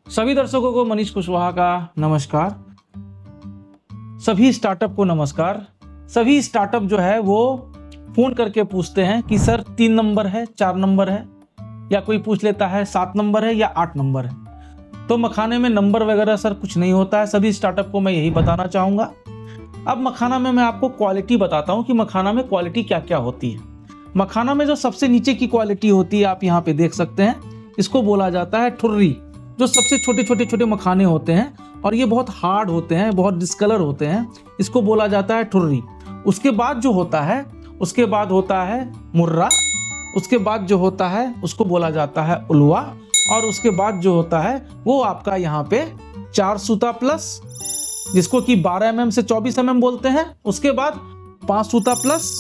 सभी दर्शकों को मनीष कुशवाहा का नमस्कार। सभी स्टार्टअप को नमस्कार। सभी स्टार्टअप जो है वो फोन करके पूछते हैं कि सर 3 नंबर है, 4 नंबर है, या कोई पूछ लेता है 7 नंबर है या 8 नंबर है। तो मखाने में नंबर वगैरह सर कुछ नहीं होता है। सभी स्टार्टअप को मैं यही बताना चाहूँगा। अब मखाना में मैं आपको क्वालिटी बताता हूँ कि मखाना में क्वालिटी क्या क्या होती है। मखाना में जो सबसे नीचे की क्वालिटी होती है, आप यहाँ पे देख सकते हैं, इसको बोला जाता है ठुर्री। जो सबसे छोटे मखाने होते हैं और ये बहुत हार्ड होते हैं, बहुत डिस्कलर होते हैं, इसको बोला जाता है ठुर्री। उसके बाद जो होता है, उसके बाद होता है मुर्रा। उसके बाद जो होता है उसको बोला जाता है उलवा। और उसके बाद जो होता है वो आपका यहाँ पे 4 सूता प्लस, जिसको कि 12 mm से 24 mm बोलते हैं। उसके बाद 5 सूता प्लस,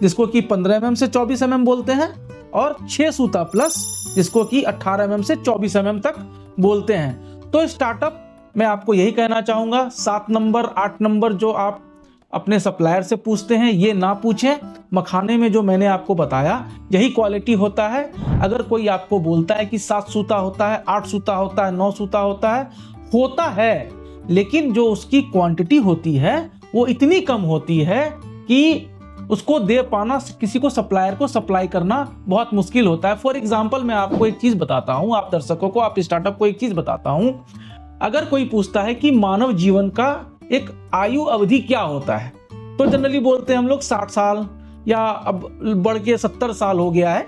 जिसको कि 15 mm से 24 mm बोलते हैं। और 6 सूता प्लस, जिसको कि 18 mm से 24 mm तक बोलते हैं। तो स्टार्टअप मैं आपको यही कहना चाहूँगा, 7 नंबर 8 नंबर जो आप अपने सप्लायर से पूछते हैं ये ना पूछें। मखाने में जो मैंने आपको बताया यही क्वालिटी होता है। अगर कोई आपको बोलता है कि 7 सूता होता है, 8 सूता होता है, 9 सूता होता है, लेकिन जो उसकी क्वांटिटी होती है वो इतनी कम होती है कि उसको दे पाना, किसी को सप्लायर को सप्लाई करना बहुत मुश्किल होता है। फॉर एग्जाम्पल मैं आपको एक चीज बताता हूँ, आप दर्शकों को, आप स्टार्टअप को एक चीज बताता हूँ। अगर कोई पूछता है कि मानव जीवन का एक आयु अवधि क्या होता है, तो जनरली बोलते हैं हम लोग 60 साल, या अब बढ़ के 70 साल हो गया है।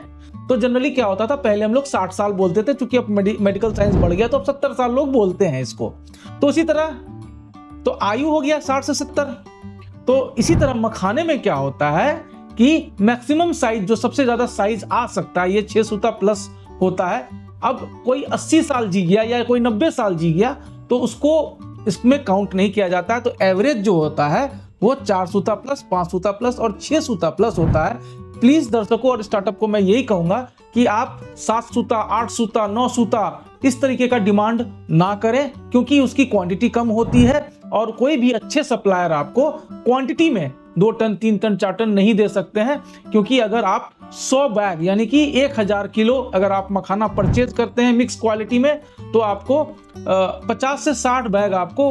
तो जनरली क्या होता था, पहले हम लोग 60 साल बोलते थे, क्योंकि अब मेडिकल साइंस बढ़ गया तो अब 70 साल लोग बोलते हैं इसको। तो इसी तरह तो आयु हो गया 60 से 70। तो इसी तरह मखाने में क्या होता है कि मैक्सिमम साइज, जो सबसे ज्यादा साइज आ सकता है, ये 6 सूता प्लस होता है। अब कोई 80 साल जी गया या कोई 90 साल जी गया तो उसको इसमें काउंट नहीं किया जाता है। तो एवरेज जो होता है वो 4 सूता प्लस, 5 सूता प्लस और 6 सूता प्लस होता है। प्लीज दर्शकों और स्टार्टअप को मैं यही कहूंगा कि आप 7 सूता, 8 सूता, 9 सूता इस तरीके का डिमांड ना करें, क्योंकि उसकी क्वांटिटी कम होती है और कोई भी अच्छे सप्लायर आपको क्वांटिटी में 2 टन, 3 टन, 4 टन नहीं दे सकते हैं। क्योंकि अगर आप 100 बैग यानी कि 1000 किलो अगर आप मखाना परचेज करते हैं मिक्स क्वालिटी में, तो आपको 50 से 60 बैग आपको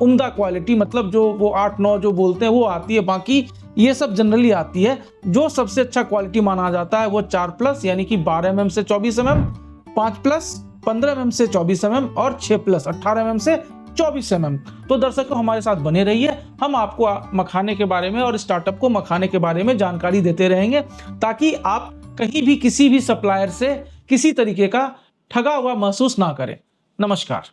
उम्दा क्वालिटी, मतलब जो वो 8-9 जो बोलते हैं वो आती है। बाकी ये सब जनरली आती है। जो सबसे अच्छा क्वालिटी माना जाता है वो 4 प्लस यानी कि 12 mm से 24 mm, 5 प्लस 15 mm से 24 mm और 6 प्लस 18 mm से 24 mm। तो दर्शकों हमारे साथ बने रहिए, हम आपको मखाने के बारे में और स्टार्टअप को मखाने के बारे में जानकारी देते रहेंगे, ताकि आप कहीं भी किसी भी सप्लायर से किसी तरीके का ठगा हुआ महसूस ना करें। नमस्कार।